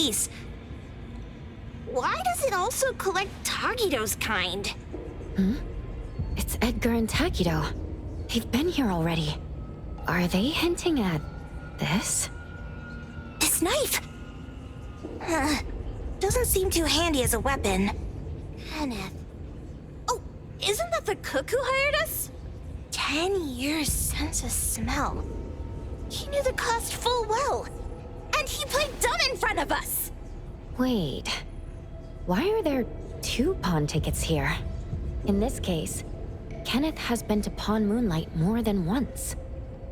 base. Why does it also collect Tagido's kind? It's Edgar and Takido. They've been here already. Are they hinting at this? This knife! Doesn't seem too handy as a weapon. Kenneth. Oh, isn't that the cook who hired us? 10 years sense of smell. He knew the cost full well. And he played dumb in front of us! Wait. Why are there 2 pawn tickets here? In this case, Kenneth has been to Pawn Moonlight more than once.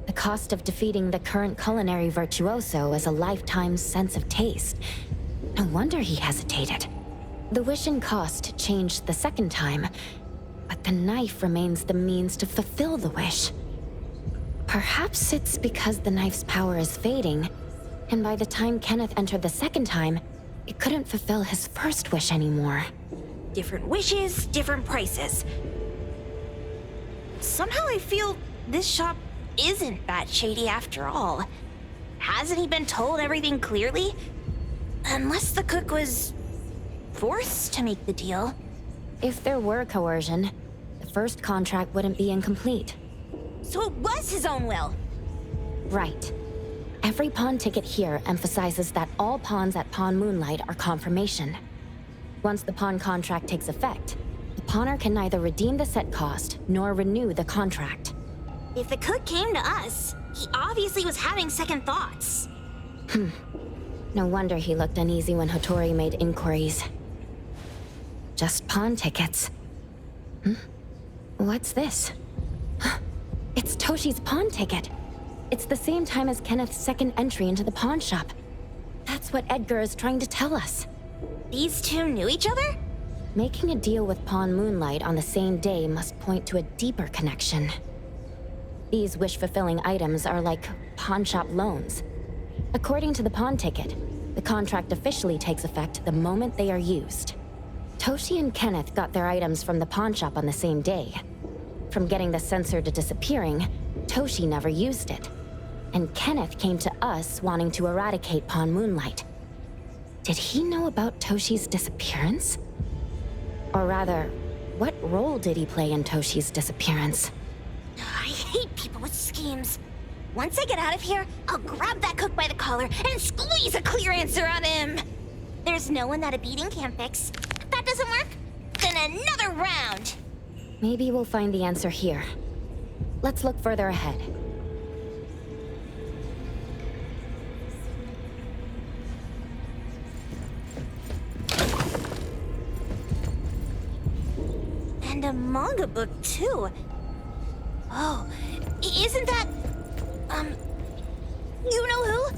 The cost of defeating the current culinary virtuoso is a lifetime sense of taste. No wonder he hesitated. The wish and cost changed the second time, but the knife remains the means to fulfill the wish. Perhaps it's because the knife's power is fading, and by the time Kenneth entered the second time, it couldn't fulfill his first wish anymore. Different wishes, different prices. Somehow I feel this shop isn't that shady after all. Hasn't he been told everything clearly? Unless the cook was forced to make the deal. If there were coercion, the first contract wouldn't be incomplete. So it was his own will. Right. Every pawn ticket here emphasizes that all pawns at Pawn Moonlight are confirmation. Once the pawn contract takes effect, the pawner can neither redeem the set cost nor renew the contract. If the cook came to us, he obviously was having second thoughts. No wonder he looked uneasy when Hattori made inquiries. Just pawn tickets. What's this? It's Toshi's pawn ticket. It's the same time as Kenneth's second entry into the pawn shop. That's what Edgar is trying to tell us. These two knew each other? Making a deal with Pawn Moonlight on the same day must point to a deeper connection. These wish-fulfilling items are like pawn shop loans. According to the pawn ticket, the contract officially takes effect the moment they are used. Toshi and Kenneth got their items from the pawn shop on the same day. From getting the sensor to disappearing, Toshi never used it. And Kenneth came to us wanting to eradicate Pawn Moonlight. Did he know about Toshi's disappearance? Or rather, what role did he play in Toshi's disappearance? I hate people with schemes. Once I get out of here, I'll grab that cook by the collar and squeeze a clear answer out of him. There's no one that a beating can't fix. If that doesn't work, then another round. Maybe we'll find the answer here. Let's look further ahead. And a manga book, too. Oh, isn't that... you know who?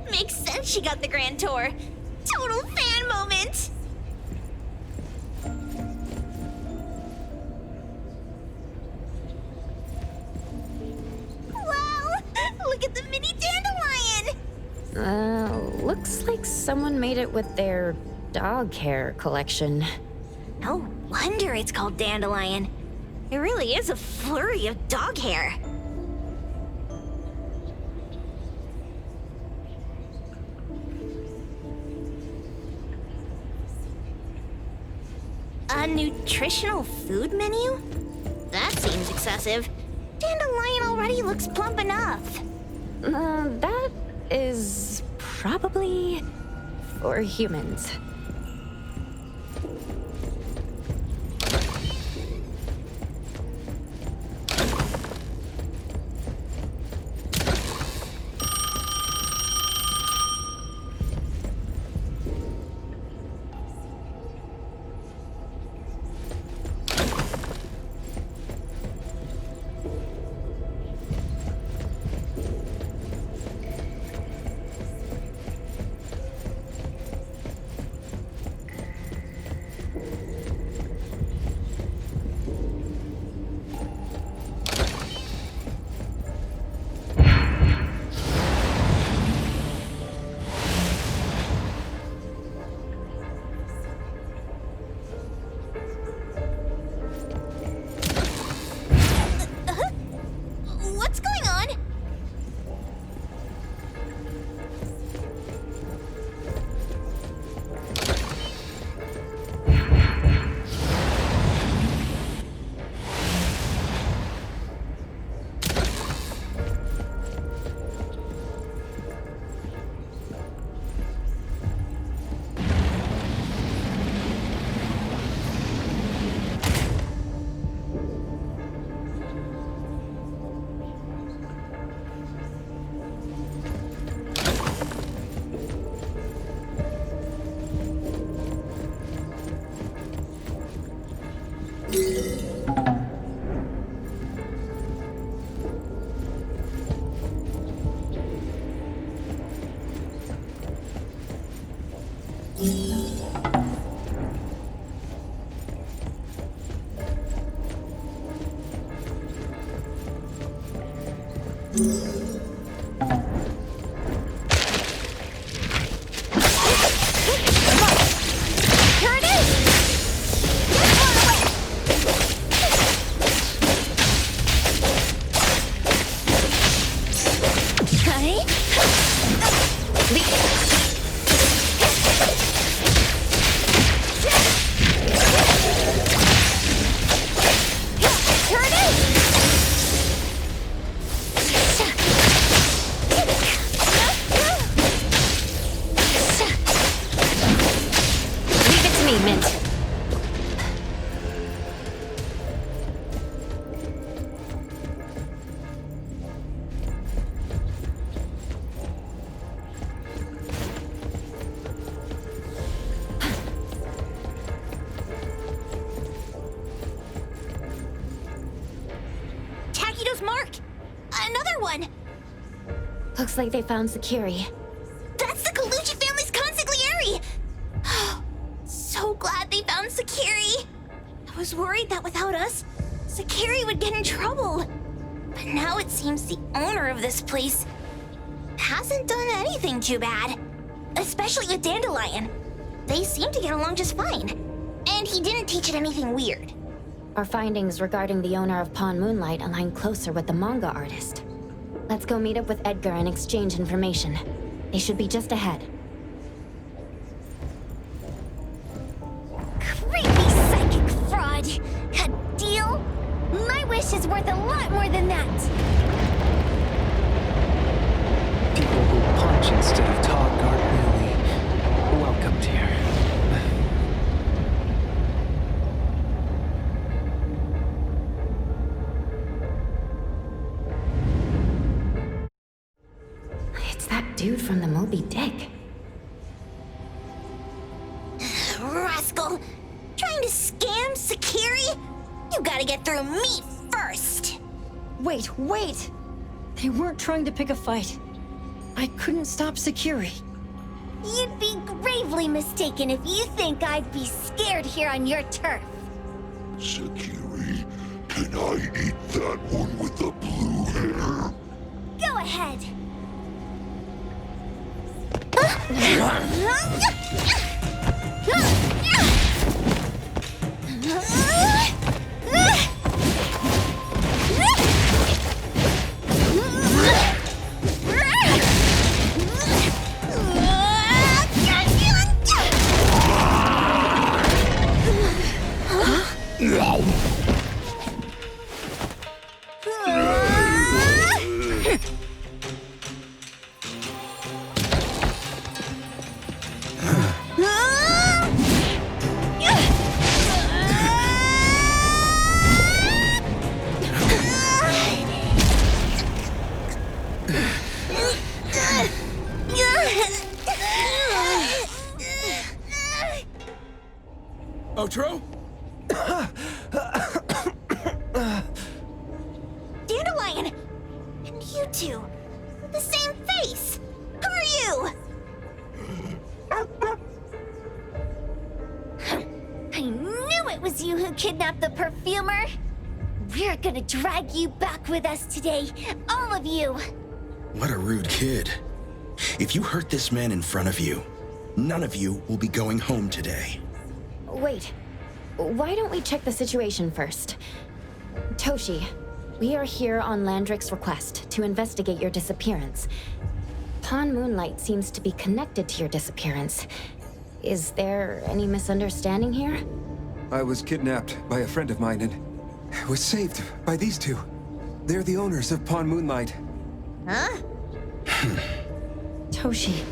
Makes sense she got the Grand Tour. Total fan moment! Wow! Look at the mini dandelion! Looks like someone made it with their dog hair collection. No wonder it's called Dandelion. It really is a flurry of dog hair. A nutritional food menu? That seems excessive. Dandelion already looks plump enough. That is probably for humans. Here it is! Get far away! Honey? Here it is! Leave it to me, Mint. Takido's mark! Another one! Looks like they found Sakiri. That's the Colucci family's consigliere! So glad they found Sakiri! I was worried that without us, Sakiri would get in trouble. But now it seems the owner of this place hasn't done anything too bad. Especially with Dandelion. They seem to get along just fine. And he didn't teach it anything weird. Our findings regarding the owner of Pawn Moonlight align closer with the manga artist. Let's go meet up with Edgar and exchange information. They should be just ahead. Creepy psychic fraud! A deal? My wish is worth a lot more than that! People who punch instead of talk aren't really welcomed here. It's that dude from the Moby Dick. Rascal! Trying to scam Sakiri? You gotta get through me first! Wait! They weren't trying to pick a fight. I couldn't stop Sakiri. You'd be gravely mistaken if you think I'd be scared here on your turf. Sakiri, can I eat that one with the blue hair? Go ahead! Otro? Dandelion! And you two! With the same face! Who are you? I knew it was you who kidnapped the perfumer! We're gonna drag you back with us today, all of you! What a rude kid. If you hurt this man in front of you, none of you will be going home today. Wait. Why don't we check the situation first? Toshi, we are here on Landrick's request to investigate your disappearance. Pawn Moonlight seems to be connected to your disappearance. Is there any misunderstanding here? I was kidnapped by a friend of mine and was saved by these two. They're the owners of Pawn Moonlight. Huh? Toshi,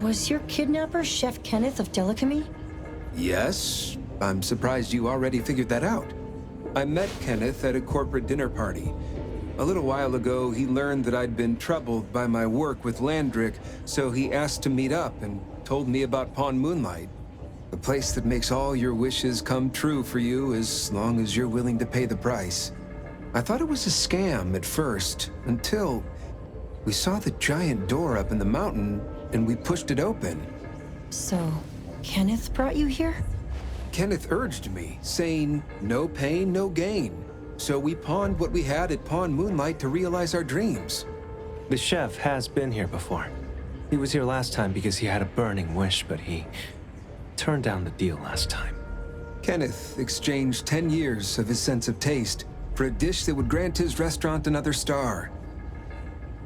was your kidnapper Chef Kenneth of Delicamy? Yes, I'm surprised you already figured that out. I met Kenneth at a corporate dinner party. A little while ago, he learned that I'd been troubled by my work with Landrick, so he asked to meet up and told me about Pawn Moonlight. A place that makes all your wishes come true for you as long as you're willing to pay the price. I thought it was a scam at first, until we saw the giant door up in the mountain and we pushed it open. So, Kenneth brought you here? Kenneth urged me, saying, no pain, no gain. So we pawned what we had at Pawn Moonlight to realize our dreams. The chef has been here before. He was here last time because he had a burning wish, but he turned down the deal last time. Kenneth exchanged 10 years of his sense of taste for a dish that would grant his restaurant another star.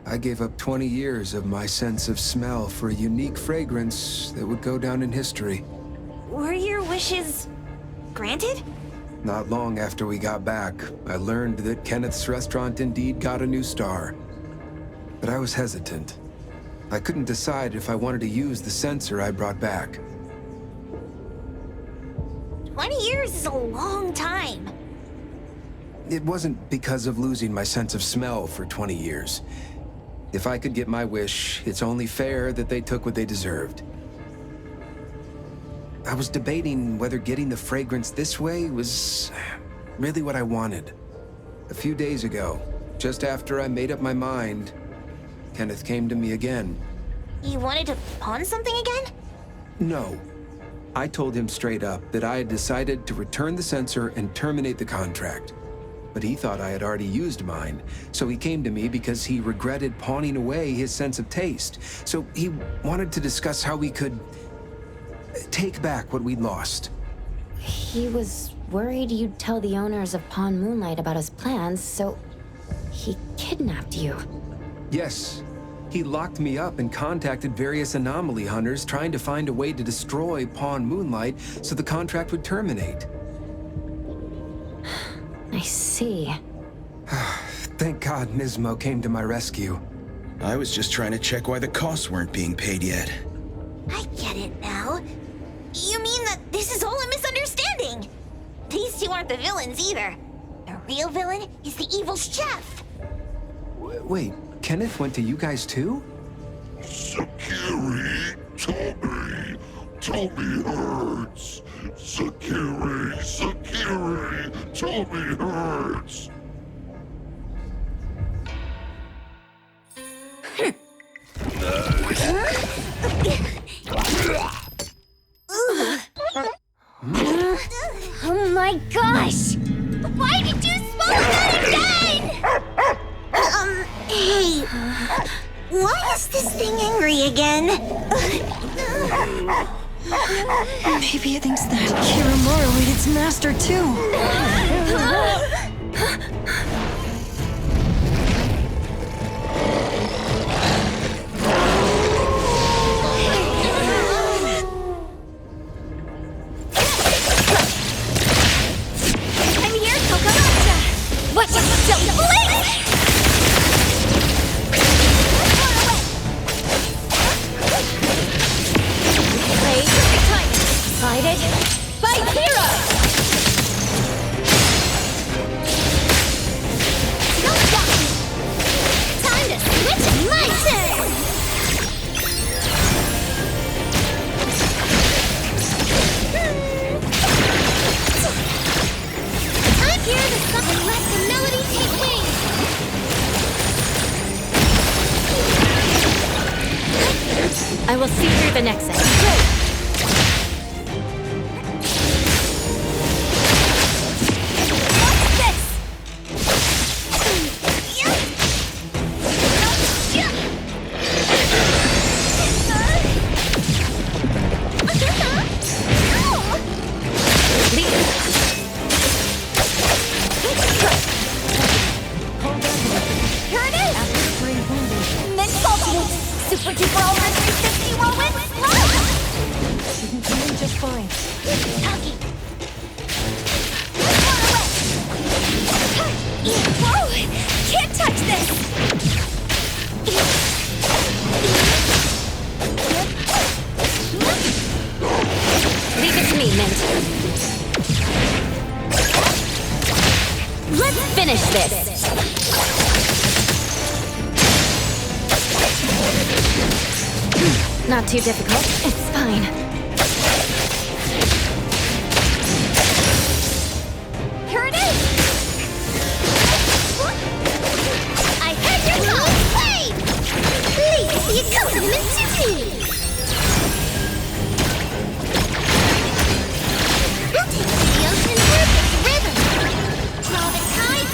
I gave up 20 years of my sense of smell for a unique fragrance that would go down in history. Were your wishes granted? Not long after we got back, I learned that Kenneth's restaurant indeed got a new star. But I was hesitant. I couldn't decide if I wanted to use the sensor I brought back. 20 years is a long time. It wasn't because of losing my sense of smell for 20 years. If I could get my wish, it's only fair that they took what they deserved. I was debating whether getting the fragrance this way was really what I wanted. A few days ago, just after I made up my mind, Kenneth came to me again. You wanted to pawn something again? No. I told him straight up that I had decided to return the sensor and terminate the contract. But he thought I had already used mine, so he came to me because he regretted pawning away his sense of taste. So he wanted to discuss how we could take back what we'd lost. He was worried you'd tell the owners of Pawn Moonlight about his plans, so he kidnapped you. Yes. He locked me up and contacted various anomaly hunters trying to find a way to destroy Pawn Moonlight so the contract would terminate. I see. Thank God Nismo came to my rescue. I was just trying to check why the costs weren't being paid yet. I get it now. You mean that this is all a misunderstanding? These two aren't the villains either. The real villain is the evil chef. Wait, Kenneth went to you guys too? Sakiri, Tommy hurts. Sakiri, Tommy hurts. Oh my gosh! Why did you smoke that again? Hey. Why is this thing angry again? Maybe it thinks that Kiramura ate its master too. I'm here, Kokomatsu! What? Don't blink! Play perfect timing. Guided by Hero! No stop! Time to switch my turn! I'm here to stop and let the melody take wing! I will see through the nexus. What's this? Here it is! Mixed ultimate! Super duper ultra 360 whirlwind slash! Didn't come in just fine. Taki! Whoa! Can't touch this! Leave it to me, Mint. Let's finish this! Not too difficult. It's fine. Here it is! I heard your call! Hey! Please be a compliment to me! We'll take the ocean perfect rhythm! Draw the tide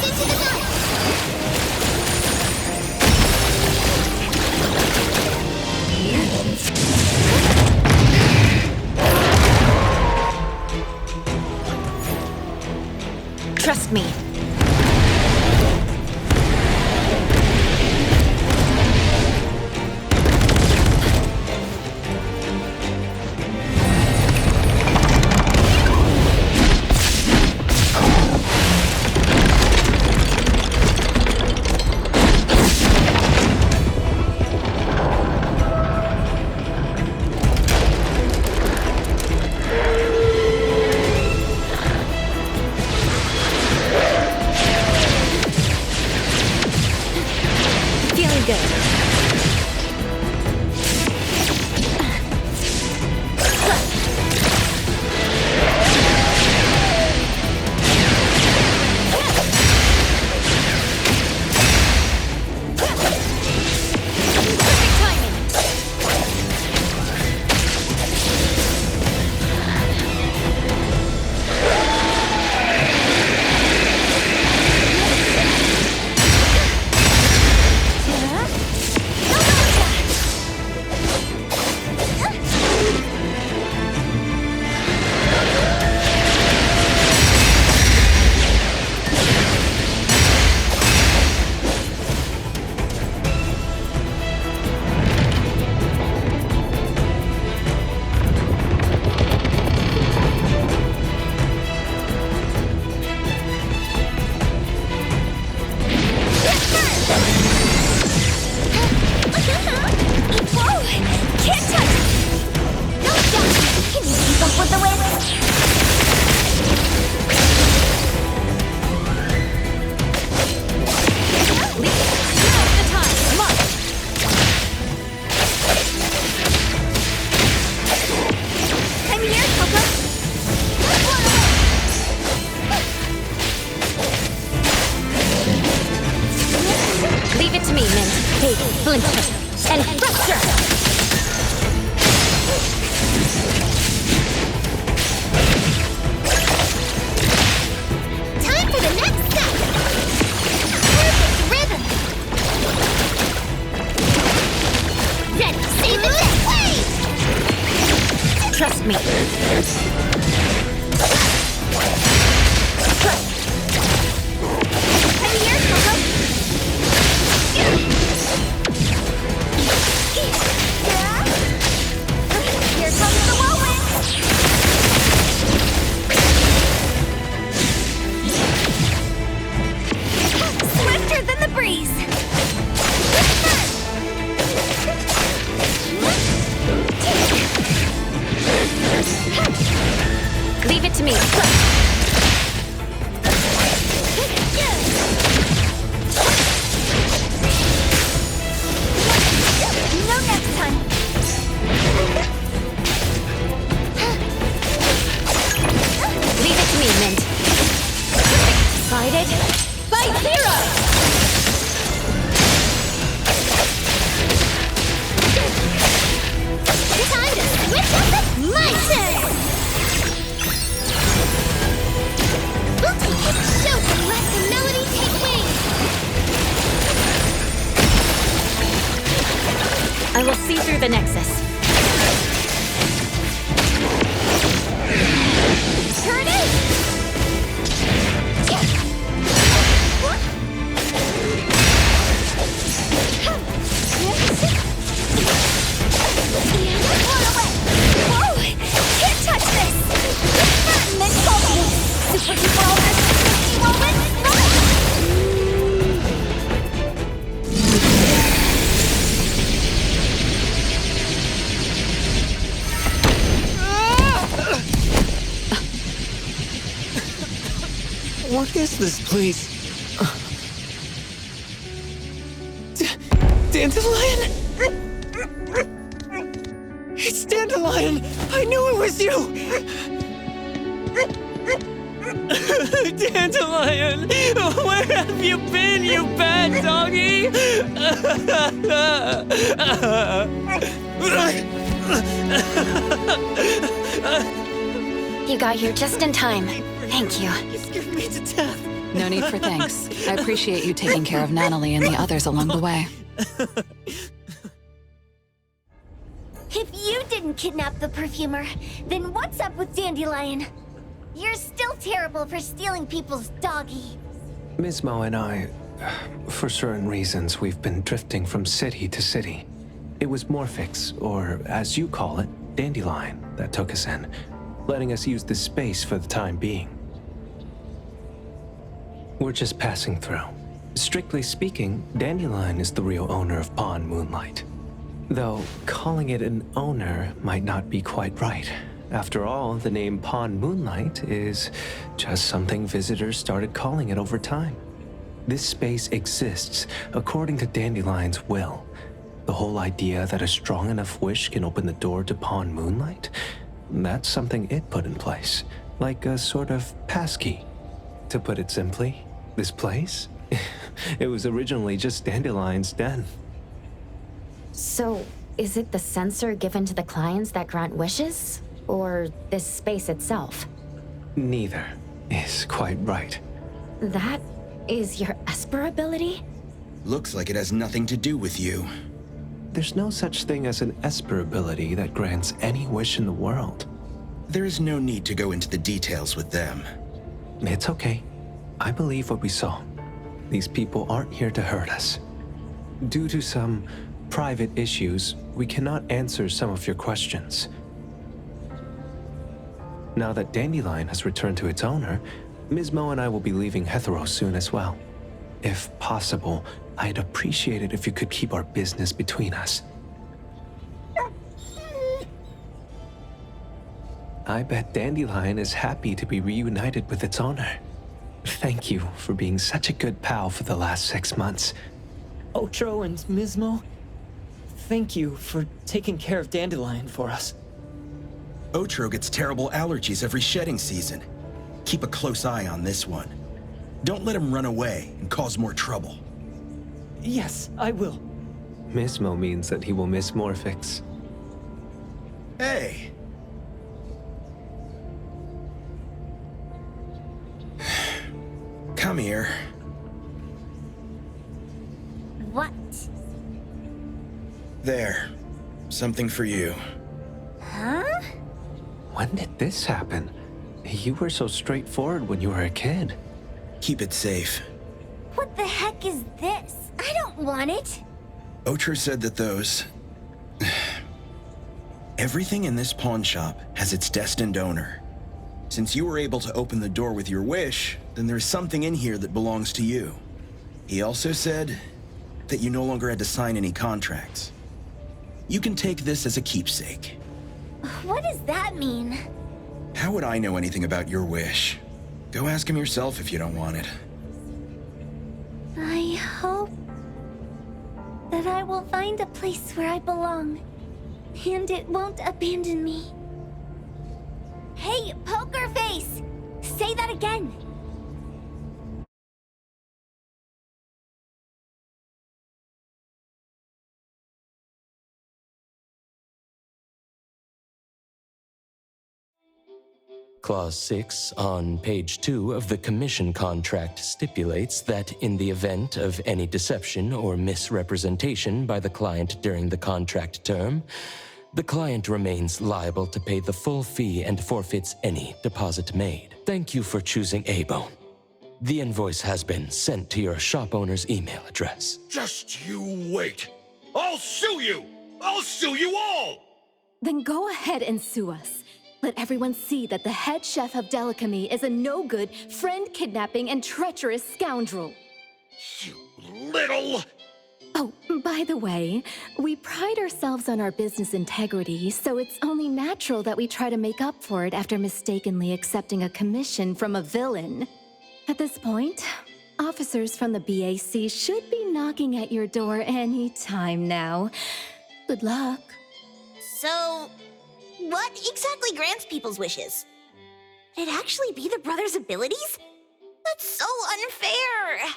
good. Perfect timing. Whoa! Can't touch it! No, Doc! Can you keep up with the wind? Now's the time. Come on. I'm here, Coco! Leave it to me, Mint. Hey, Flinch. And Fracture! Time for the next step! Perfect rhythm! Ready, save the day! Trust me. I'm here, Coco! Here comes the whirlwind! Swifter than the breeze! Leave it to me. No next time! Leave it to me, Mint. Decided? By zero! Time to switch up! My turn! We'll take it show and let the melody take wing! I will see through the Nexus. Here it is! Whoa! Can't touch this! Mint Whirlwind! Super Deep Whirlwind! Whirlwind! What is this place? Dandelion? It's Dandelion! I knew it was you! Dandelion! Where have you been, you bad doggy? You got here just in time. Thank you. You scared me to death. No need for thanks. I appreciate you taking care of Natalie and the others along the way. If you didn't kidnap the perfumer, then what's up with Dandelion? You're still terrible for stealing people's doggy. Ms. Mo and I, for certain reasons, we've been drifting from city to city. It was Morphix, or as you call it, Dandelion, that took us in, letting us use this space for the time being. We're just passing through. Strictly speaking, Dandelion is the real owner of Pawn Moonlight. Though calling it an owner might not be quite right. After all, the name Pawn Moonlight is just something visitors started calling it over time. This space exists according to Dandelion's will. The whole idea that a strong enough wish can open the door to Pawn Moonlight? That's something it put in place, like a sort of passkey. To put it simply, this place? It was originally just Dandelion's den. So, is it the sensor given to the clients that grant wishes? Or this space itself? Neither is quite right. That is your Esper ability? Looks like it has nothing to do with you. There's no such thing as an Esper ability that grants any wish in the world. There is no need to go into the details with them. It's okay. I believe what we saw. These people aren't here to hurt us. Due to some private issues, we cannot answer some of your questions. Now that Dandelion has returned to its owner, Ms. Mo and I will be leaving Hetheros soon as well. If possible, I'd appreciate it if you could keep our business between us. I bet Dandelion is happy to be reunited with its owner. Thank you for being such a good pal for the last 6 months. Otro and Mismo, thank you for taking care of Dandelion for us. Otro gets terrible allergies every shedding season. Keep a close eye on this one. Don't let him run away and cause more trouble. Yes, I will. Mismo means that he will miss Morphix. Hey! Come here. What? There. Something for you. Huh? When did this happen? You were so straightforward when you were a kid. Keep it safe. What the heck is this? I don't want it. Otro said that those... Everything in this pawn shop has its destined owner. Since you were able to open the door with your wish, then there's something in here that belongs to you. He also said that you no longer had to sign any contracts. You can take this as a keepsake. What does that mean? How would I know anything about your wish? Go ask him yourself if you don't want it. I hope that I will find a place where I belong, and it won't abandon me. Hey, Poker Face! Say that again! Clause 6 on page 2 of the commission contract stipulates that in the event of any deception or misrepresentation by the client during the contract term, the client remains liable to pay the full fee and forfeits any deposit made. Thank you for choosing A-Bone. The invoice has been sent to your shop owner's email address. Just you wait. I'll sue you! I'll sue you all! Then go ahead and sue us. Let everyone see that the head chef of Delicamy is a no-good, friend-kidnapping, and treacherous scoundrel. You little... Oh, by the way, we pride ourselves on our business integrity, so it's only natural that we try to make up for it after mistakenly accepting a commission from a villain. At this point, officers from the BAC should be knocking at your door any time now. Good luck. So, what exactly grants people's wishes? Could it actually be the brothers' abilities? That's so unfair!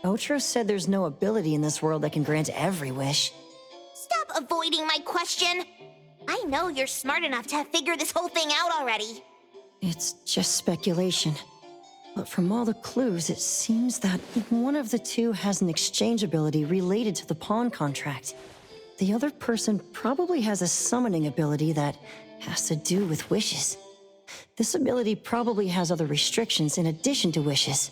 Otro said there's no ability in this world that can grant every wish. Stop avoiding my question! I know you're smart enough to have figured this whole thing out already. It's just speculation. But from all the clues, it seems that one of the two has an exchange ability related to the pawn contract. The other person probably has a summoning ability that has to do with wishes. This ability probably has other restrictions in addition to wishes.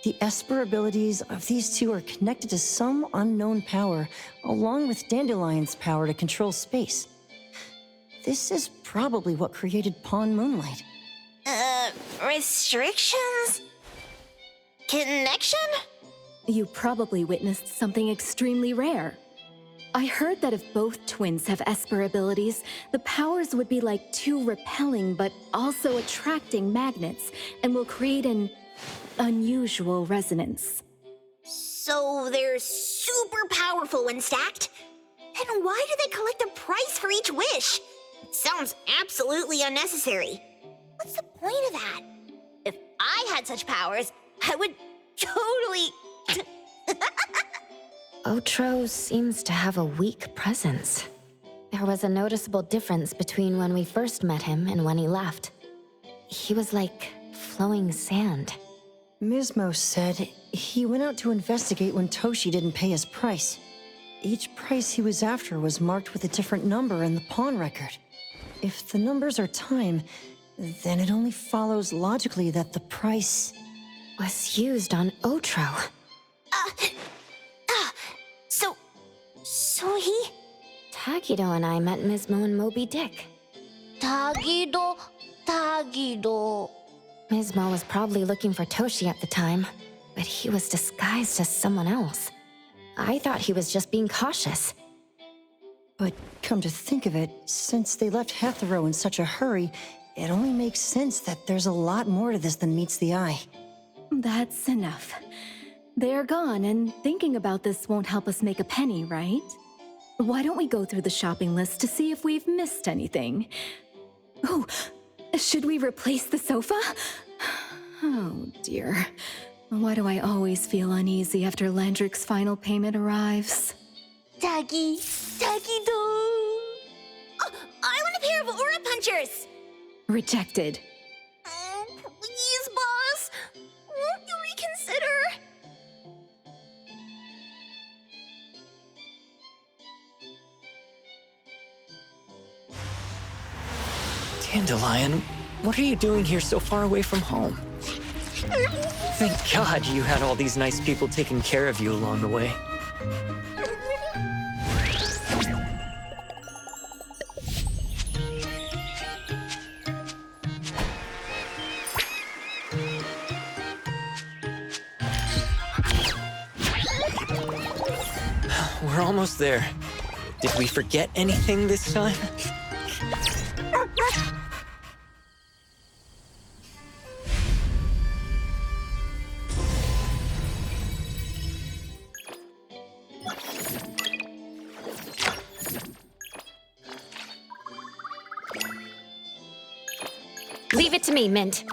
The Esper abilities of these two are connected to some unknown power, along with Dandelion's power to control space. This is probably what created Pawn Moonlight. Restrictions? Connection? You probably witnessed something extremely rare. I heard that if both twins have Esper abilities, the powers would be like two repelling but also attracting magnets and will create an unusual resonance. So they're super powerful when stacked? Then why do they collect a price for each wish? It sounds absolutely unnecessary. What's the point of that? If I had such powers, I would totally... Otro seems to have a weak presence. There was a noticeable difference between when we first met him and when he left. He was like flowing sand. Mismo said he went out to investigate when Toshi didn't pay his price. Each price he was after was marked with a different number in the pawn record. If the numbers are time, then it only follows logically that the price was used on Otro. So he... Tagido and I met Mismo and Moby Dick. Tagido. Mismo was probably looking for Toshi at the time, but he was disguised as someone else. I thought he was just being cautious. But come to think of it, since they left Hetero in such a hurry, it only makes sense that there's a lot more to this than meets the eye. That's enough. They're gone, and thinking about this won't help us make a penny, right? Why don't we go through the shopping list to see if we've missed anything? Oh, should we replace the sofa? Oh dear. Why do I always feel uneasy after Landrick's final payment arrives? Tagido. Oh, I want a pair of Aura Punchers! Rejected. Oh, please, boss. Won't you reconsider? Dandelion, what are you doing here so far away from home? Thank God you had all these nice people taking care of you along the way. We're almost there. Did we forget anything this time? Leave it to me, Mint.